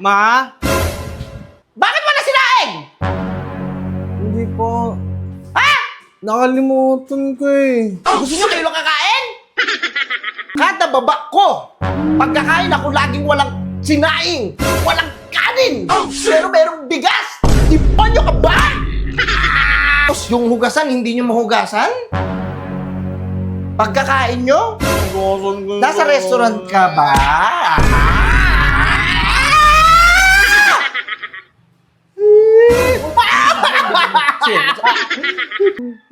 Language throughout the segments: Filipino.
Ma? Bakit wala sinaing? Hindi po. Ha? Nakalimutan ko eh. Gusto nyo kayo lang kakain? Kada baba ko, pagkakain ako laging walang sinaing, walang kanin, pero merong bigas. Ipan nyo ka ba? Tapos yung hugasan, hindi nyo mahugasan? Pagkakain nyo? Nasa restaurant ka ba?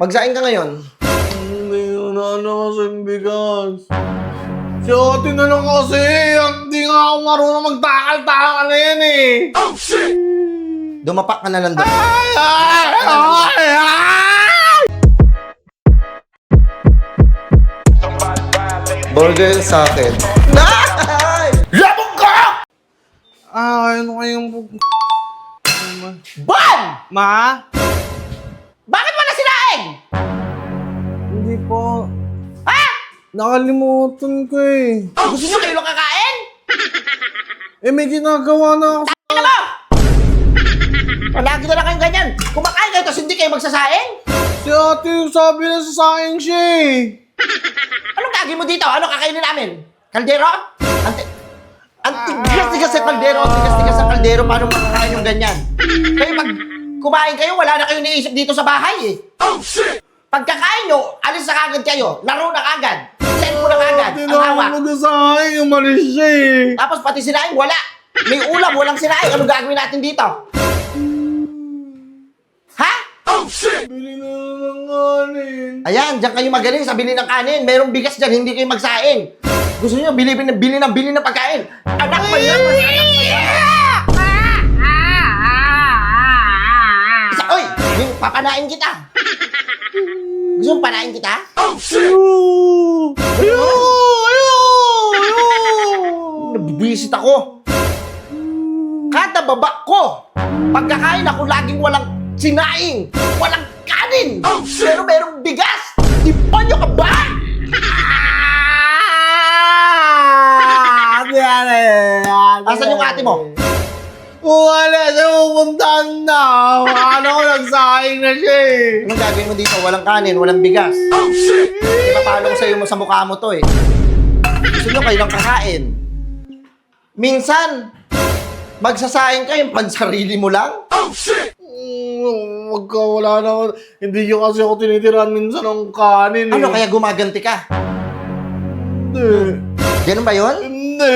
Magsaing ka ngayon? Hindi na kasing bigas. Si ate na lang kasi. Hindi nga ako marunong magtakal-takal na yan eh. Dumapak ka na lang doon. Burger sa akin. Labog ka! Ano kayong... Ban! Ma? Bakit wala sinaing? Hindi po. Ha? Nakalimutan ko eh. Gusto nyo kayo lang kakain? Eh may ginagawa na ako. Ano mo? Palagi na lang kayong ganyan. Kumakain kayo tapos hindi kayo magsasaing? Si ate yung sabi na sa akin siya eh. Anong gagawin mo dito? Ano kakainin namin? Kaldero? Antigas-tigas sa kaldero, antigas-tigas sa kaldero. Paano makakain yung ganyan? Kayo pag kumain kayo, wala na kayong naisip dito sa bahay eh. Pagkakain nyo, alis na kagad kayo. Laro na kagad. Cellphone na kagad. Hindi Ang na hawak. ako mag-asahin. Umalis siya eh. Tapos pati sinaing, wala. May ulam, walang sinaing. Anong gagawin natin dito? Ha? Bili na ng kanin. Ayan, diyan kayo magaling sa bili ng kanin. Merong bigas dyan, hindi kayo magsaing. Gusto niyo bili ng pagkain. Anak mo yan. Isa, oy, papanain kita. Gusto mong panain kita? Nabibisit ako. Kada baba ko, pagkakain ako laging walang sinaing, walang kanin, pero merong bigas. Ipan nyo ka ba? Asan yung ate mo? Wala siya pupuntahan na. Ano ko nagsaing na siya eh. Anong gagawin mo dito? Walang kanin, walang bigas. Ipapalo ko sa'yo mo sa mukha mo to eh. Gusto nyo kayo lang kakain. Minsan, magsasaing ka yung pansarili mo lang. Wala na ako. Hindi nyo kasi ako tinitirahan minsan ng kanin eh. Ano, kaya gumaganti ka? Hindi. Ganun ba yun? Hindi.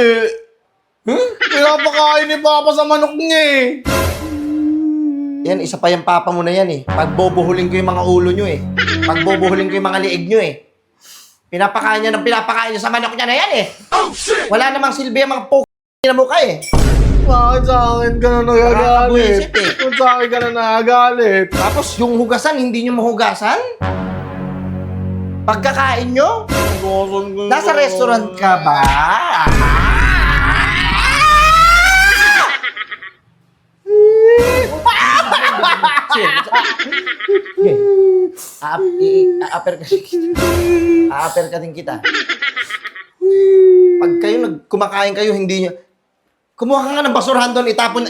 Pinapakain ni Papa sa manok niya eh. Yan, isa pa yung papa mo na yan eh. Pagbobuhulin ko yung mga ulo nyo eh. Pagbobuhulin ko yung mga liig nyo eh. Pinapakain niya sa manok niya na yan eh. Wala namang silbi yung mga na mukha eh. Bakit sa akin ka na nagagalit? Nakakabuisip eh. Bakit sa akin ka na nagagalit? Tapos yung hugasan, hindi nyo mahugasan? Pagkakain nyo? Nasa restaurant ka ba? Aaper ka din kita. Pag kayo kumakain kayo, hindi nyo... Kumuha ka nga ng basurahan doon, itapon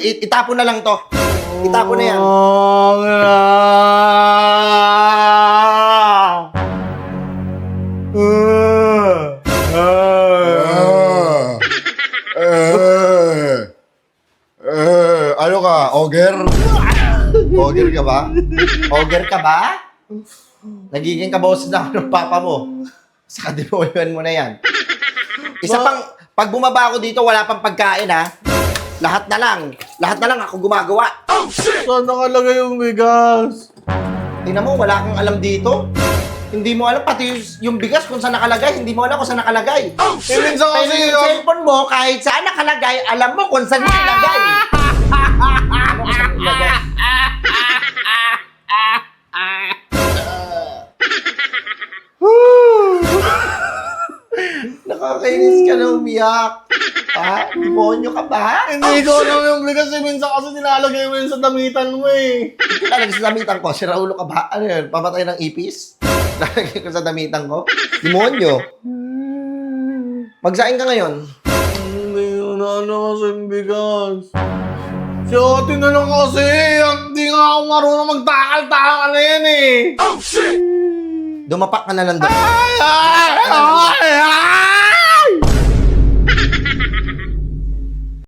na lang to. Itapon na yan. Ano ka? Ogre? Ogre ka ba? Ogre ka ba? Nagiging kaboses na ako ng papa mo. Sa kademolyan mo na yan. Isa pang, pag bumaba ako dito, wala pang pagkain ha. Lahat na lang ako gumagawa. Saan nakalagay yung bigas? Tingnan mo, wala kang alam dito. Hindi mo alam, pati yung bigas kung saan nakalagay, hindi mo alam kung saan nakalagay. Eh, minsan Pero kasi yung cellphone mo, kahit saan nakalagay, alam mo kung saan nakalagay. Alam mo saan nakalagay. Nakakainis ka na umiyak. Ha? Demonyo ka ba? hindi ko alam yung bigas eh. Minsan kasi nilalagay mo yun sa damitan mo eh. Lalagay sa damitan ko. Si Raulo ka ba? Ano yun? Pamatay ng ipis? Lalagay ko sa damitan ko? Demonyo. Magsaing ka ngayon? Hindi ko na wala na kasing bigas. Si ate na lang kasi, hindi nga ako marunong magtakal-takal na yan eh. Dumapak ka na lang doon. Ay!